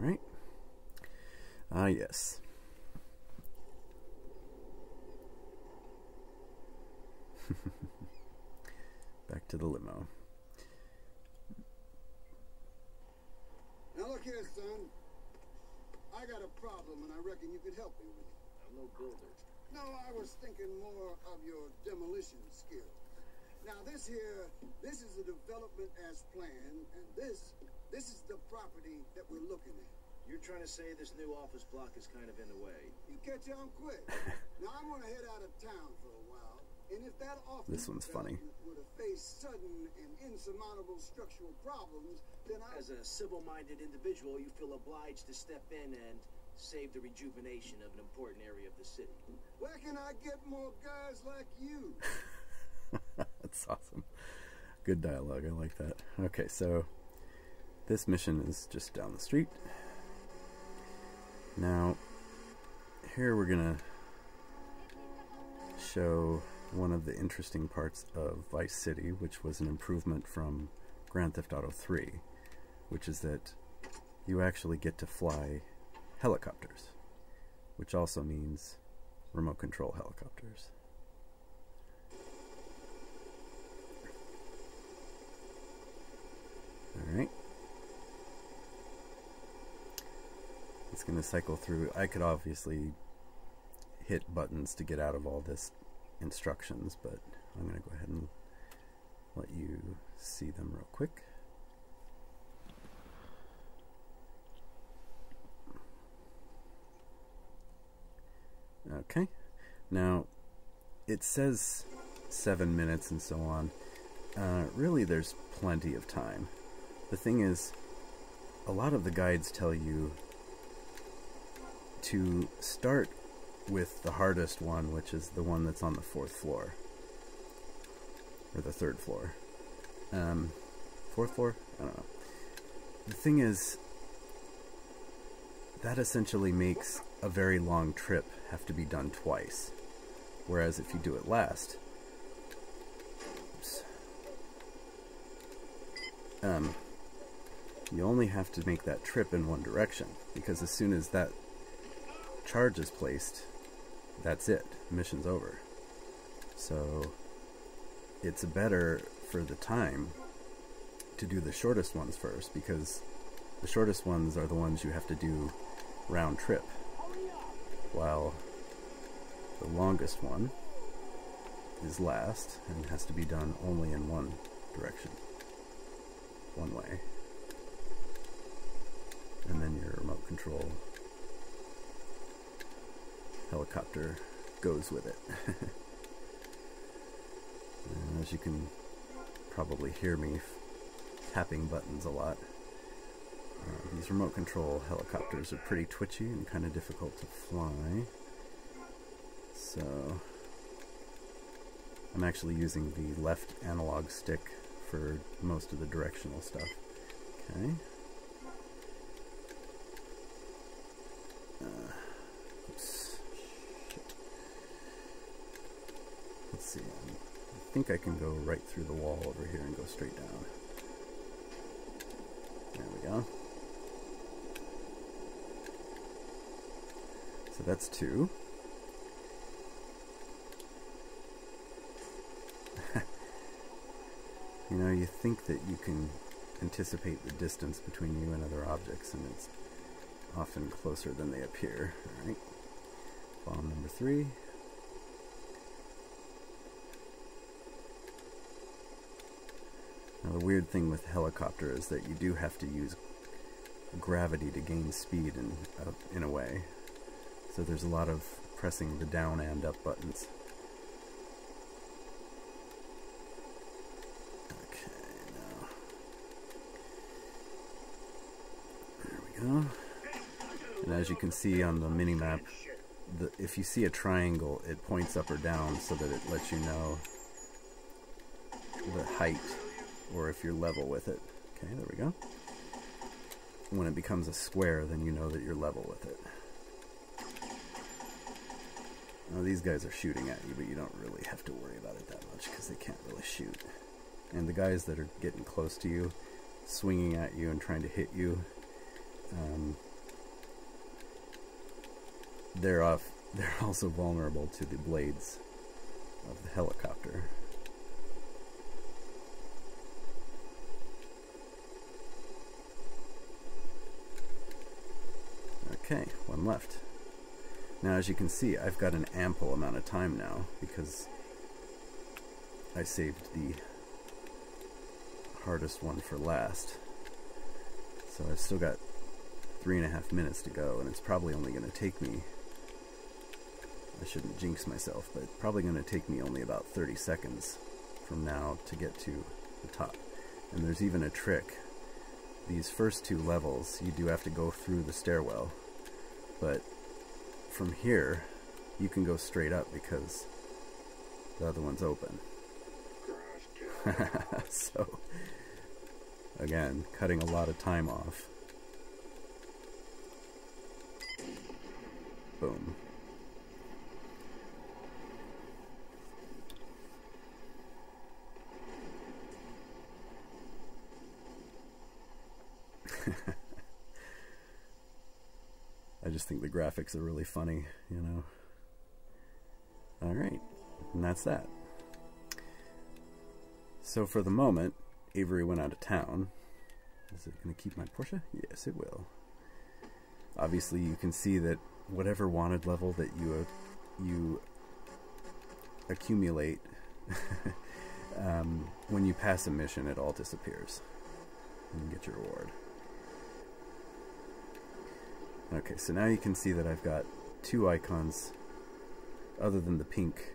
Alright. Ah, yes. Back to the limo. Now look here, son. I got a problem, and I reckon you could help me with it. I'm no builder. No, I was thinking more of your demolition skills. Now this here, this is a development as planned, and this is the property that we're looking at. You're trying to say this new office block is kind of in the way. You catch on quick. Now I'm gonna head out of town for a while, and if that office This one's funny. would have faced sudden and insurmountable structural problems, then As a civil-minded individual, you feel obliged to step in and save the rejuvenation of an important area of the city. Where can I get more guys like you? That's awesome. Good dialogue. I like that. Okay, so this mission is just down the street. Now, here we're gonna show one of the interesting parts of Vice City, which was an improvement from Grand Theft Auto 3, which is that you actually get to fly helicopters, which also means remote control helicopters. Alright. It's going to cycle through. I could obviously hit buttons to get out of all this instructions, but I'm going to go ahead and let you see them real quick. Okay. Now, it says 7 minutes and so on. Really, there's plenty of time. The thing is, a lot of the guides tell you to start with the hardest one, which is the one that's on the 4th floor. Or the 3rd floor. 4th floor? I don't know. The thing is, that essentially makes a very long trip have to be done twice. Whereas if you do it last, oops, you only have to make that trip in one direction, because as soon as that charge is placed, that's it. Mission's over. So it's better for the time to do the shortest ones first, because the shortest ones are the ones you have to do round trip, while the longest one is last and has to be done only in one direction, one way. And then your remote control helicopter goes with it. And as you can probably hear me tapping buttons a lot, these remote control helicopters are pretty twitchy and kind of difficult to fly. So I'm actually using the left analog stick for most of the directional stuff. Okay. Oops. Shit. Let's see. I think I can go right through the wall over here and go straight down. There we go. So that's 2. You know, you think that you can anticipate the distance between you and other objects, and it's often closer than they appear. Alright. Bomb number 3. Now the weird thing with helicopter is that you do have to use gravity to gain speed in a way. So there's a lot of pressing the down and up buttons. Okay, now there we go. And as you can see on the mini-map, if you see a triangle, it points up or down so that it lets you know the height, or if you're level with it. Okay, there we go. When it becomes a square, then you know that you're level with it. Now these guys are shooting at you, but you don't really have to worry about it that much because they can't really shoot. And the guys that are getting close to you, swinging at you and trying to hit you, they're also vulnerable to the blades of the helicopter. Okay, one left. Now, as you can see, I've got an ample amount of time now because I saved the hardest one for last. So I've still got 3.5 minutes to go, and it's probably only going to take me, I shouldn't jinx myself, but probably going to take me only about 30 seconds from now to get to the top. And there's even a trick. These first 2 levels, you do have to go through the stairwell, but from here, you can go straight up because the other one's open. So, again, cutting a lot of time off. Boom. I just think the graphics are really funny, you know. Alright, and that's that. So for the moment, Avery went out of town. Is it going to keep my Porsche? Yes, it will. Obviously, you can see that whatever wanted level that you accumulate, when you pass a mission, it all disappears. And you get your reward. Okay, so now you can see that I've got 2 icons other than the pink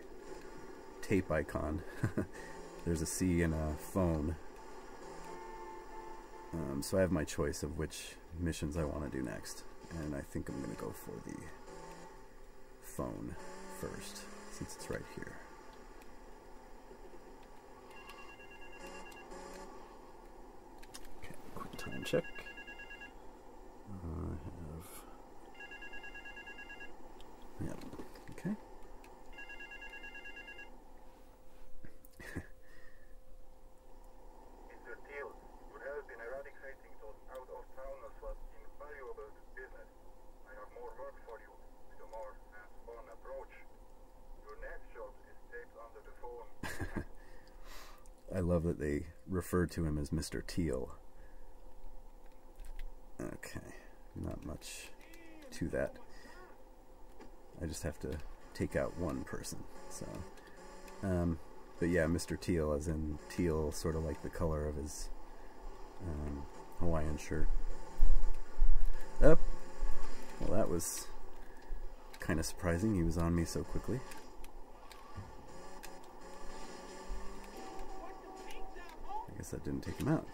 tape icon. There's a C and a phone. So I have my choice of which missions I want to do next. And I think I'm going to go for the phone first, since it's right here. Okay, quick time check. I have... Yep, okay. Mr. Teal, your help in eradicating those out-of-towners was invaluable to business. I have more work for you, with a more hands-on approach. Your next job is taped under the phone. I love that they refer to him as Mr. Teal. Okay, not much to that. I just have to take out one person. So, but yeah, Mr. Teal, as in teal, sort of like the color of his Hawaiian shirt. Well, that was kind of surprising. He was on me so quickly. I guess that didn't take him out.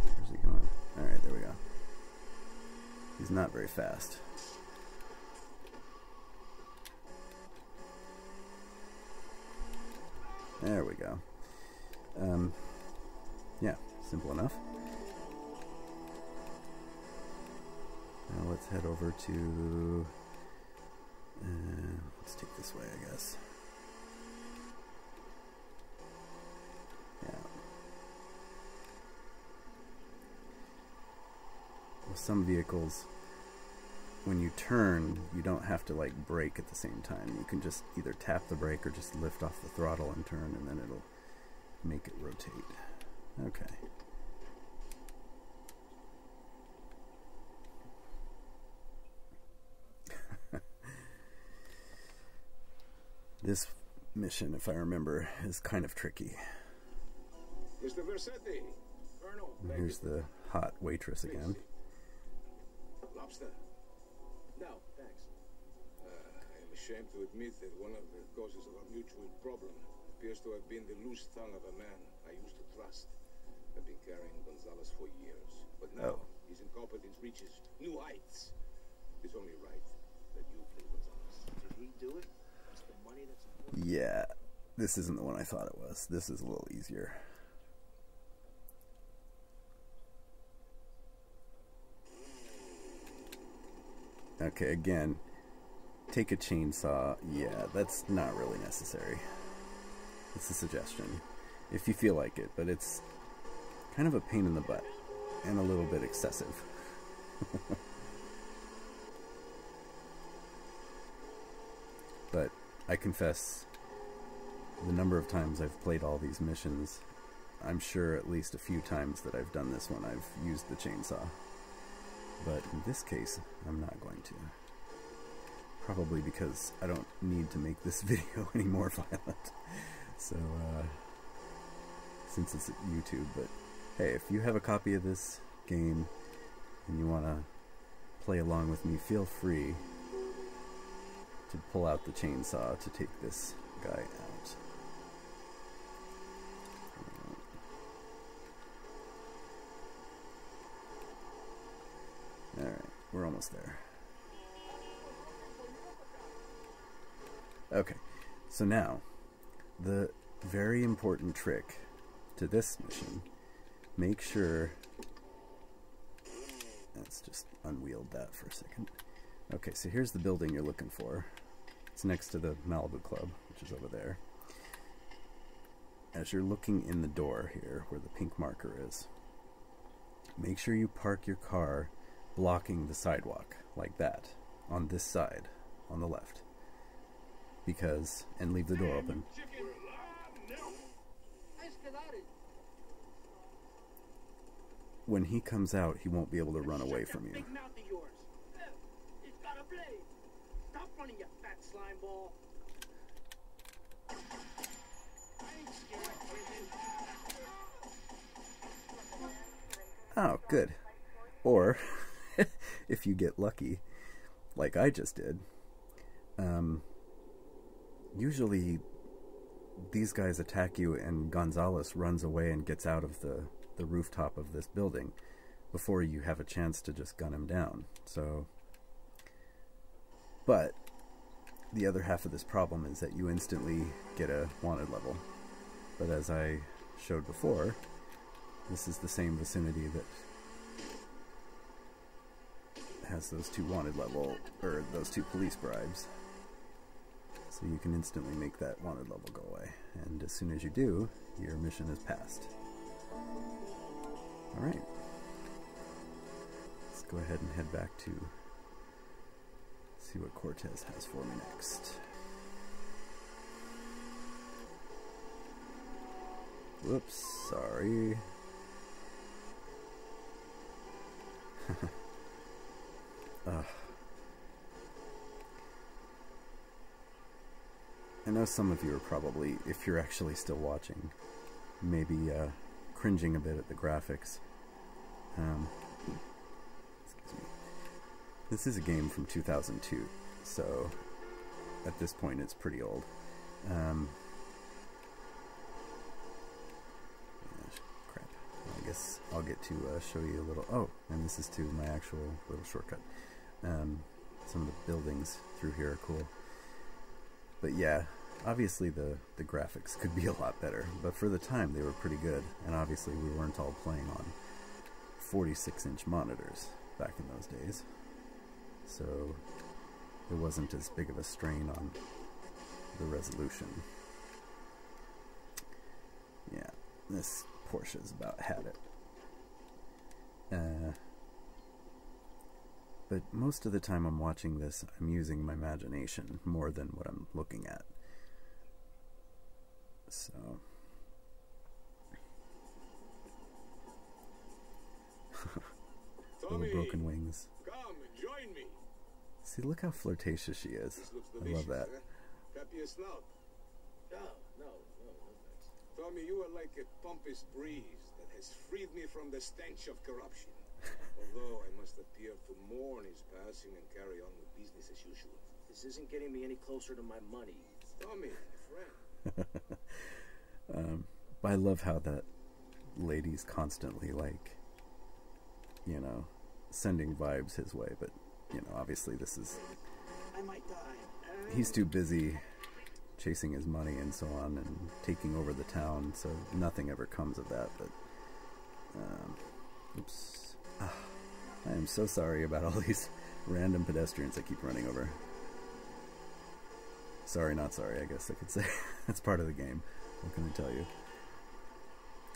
Where's he going? Alright, there we go. He's not very fast. There we go. Yeah, simple enough. Now let's head over to... let's take this way, I guess. Yeah. With some vehicles, when you turn, you don't have to like brake at the same time. You can just either tap the brake or just lift off the throttle and turn, and then it'll make it rotate. Okay. This mission, if I remember, is kind of tricky. Mr. Versetti. Colonel. And here's the hot waitress again. Lobster. No, thanks. I am ashamed to admit that one of the causes of our mutual problem appears to have been the loose tongue of a man I used to trust. I've been carrying Gonzalez for years, but now his incompetence reaches new heights. It's only right that you play Gonzalez. Did he do it? That's the money that's important. Yeah, this isn't the one I thought it was. This is a little easier. Okay, again, take a chainsaw. Yeah, that's not really necessary. It's a suggestion. if you feel like it, but it's kind of a pain in the butt and a little bit excessive. But I confess, the number of times I've played all these missions, I'm sure at least a few times that I've done this one I've used the chainsaw. But in this case, I'm not going to. Probably because I don't need to make this video any more violent. So, since it's YouTube, but hey, if you have a copy of this game and you want to play along with me, feel free to pull out the chainsaw to take this guy out. Alright, we're almost there. Okay, so now, the very important trick to this mission, make sure, let's just unwheel that for a second. Okay, so here's the building you're looking for. It's next to the Malibu Club, which is over there. As you're looking in the door here, where the pink marker is, make sure you park your car blocking the sidewalk, like that, on this side, on the left. Because, and leave the door open. When he comes out, he won't be able to run away from you. Stop running, you fat slime ball. Oh, good. Or, if you get lucky, like I just did, usually these guys attack you and Gonzalez runs away and gets out of the rooftop of this building before you have a chance to just gun him down. So, but the other half of this problem is that you instantly get a wanted level. But as I showed before, this is the same vicinity that has those two wanted level, or those two police bribes. So you can instantly make that wanted level go away. And as soon as you do, your mission is passed. Alright. Let's go ahead and head back to see what Cortez has for me next. Whoops, sorry. I know some of you are probably, if you're actually still watching, maybe cringing a bit at the graphics. Excuse me. This is a game from 2002, so at this point it's pretty old. Crap. I guess I'll get to show you a little... Oh, and this is to my actual little shortcut. Some of the buildings through here are cool. But yeah, obviously the graphics could be a lot better, but for the time they were pretty good, and obviously we weren't all playing on 46-inch monitors back in those days, so it wasn't as big of a strain on the resolution. Yeah, this Porsche's about had it. But most of the time I'm watching this, I'm using my imagination more than what I'm looking at. So... Little broken wings. Come and join me. See, look how flirtatious she is. I love that. Happy as snout. No, thanks. Tommy, you are like a pompous breeze that has freed me from the stench of corruption. Although I must appear to mourn his passing and carry on with business as usual. This isn't getting me any closer to my money. Tommy, my friend. I love how that lady's constantly, like, you know, sending vibes his way, but, you know, obviously this is... I might die. He's too busy chasing his money and so on and taking over the town, so nothing ever comes of that, but... oops. I am so sorry about all these random pedestrians I keep running over. Sorry, not sorry, I guess I could say. That's part of the game. What can I tell you?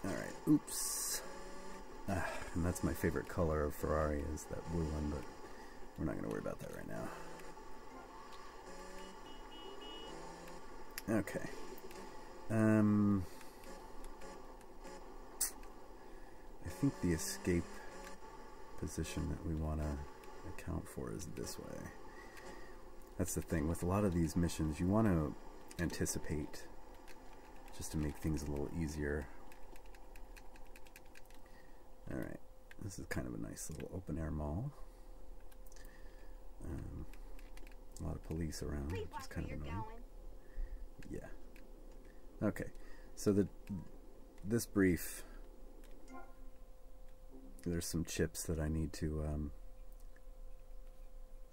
Alright, oops. And that's my favorite color of Ferrari, is that blue one, but we're not going to worry about that right now. Okay. I think the escape position that we want to account for is this way. That's the thing. With a lot of these missions, you want to anticipate just to make things a little easier. Alright, this is kind of a nice little open air mall. A lot of police around, which is kind of annoying. Yeah. Okay, so this brief, there's some chips that I need to,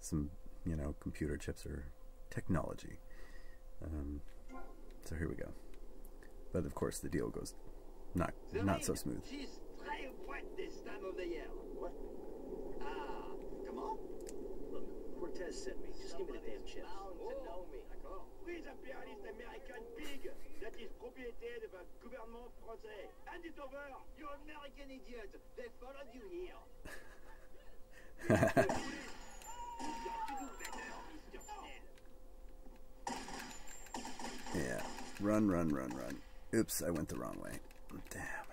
some, you know, computer chips or technology. So here we go. But of course the deal goes not so smooth. She's très wet this time of the year. What? Ah, come on. Look, Cortez sent me. Just give me the damn chips. Bound to know me. D'accord. Oui, impérialiste américain pig that is propriété de un gouvernement français. Hand it over, you American idiot. They followed you here. You have to do better, Mr. Snell. Yeah, run. Oops, I went the wrong way. Damn.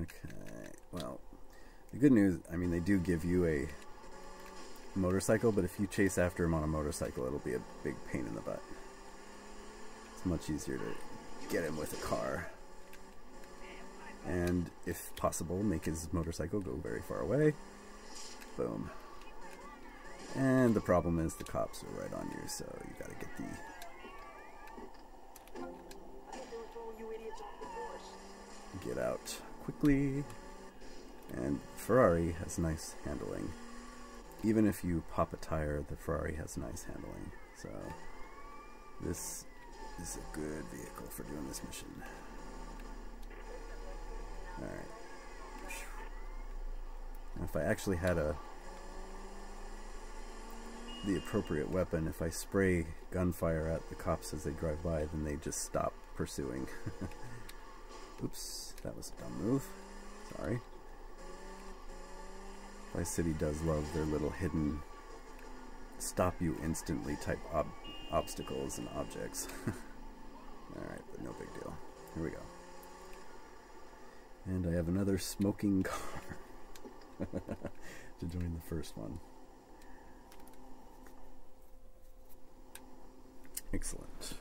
Okay, well, the good news, I mean, they do give you a motorcycle, but if you chase after him on a motorcycle, it'll be a big pain in the butt. It's much easier to get him with a car. And if possible, make his motorcycle go very far away. Boom. And the problem is the cops are right on you, so you gotta get get out quickly. And Ferrari has nice handling. Even if you pop a tire, the Ferrari has nice handling. So this is a good vehicle for doing this mission. Alright. If I actually had the appropriate weapon, if I spray gunfire at the cops as they drive by, then they just stop pursuing. Oops, that was a dumb move. Sorry. Vice City does love their little hidden stop you instantly type obstacles and objects. Alright, but no big deal. Here we go. And I have another smoking car to join the first one. Excellent.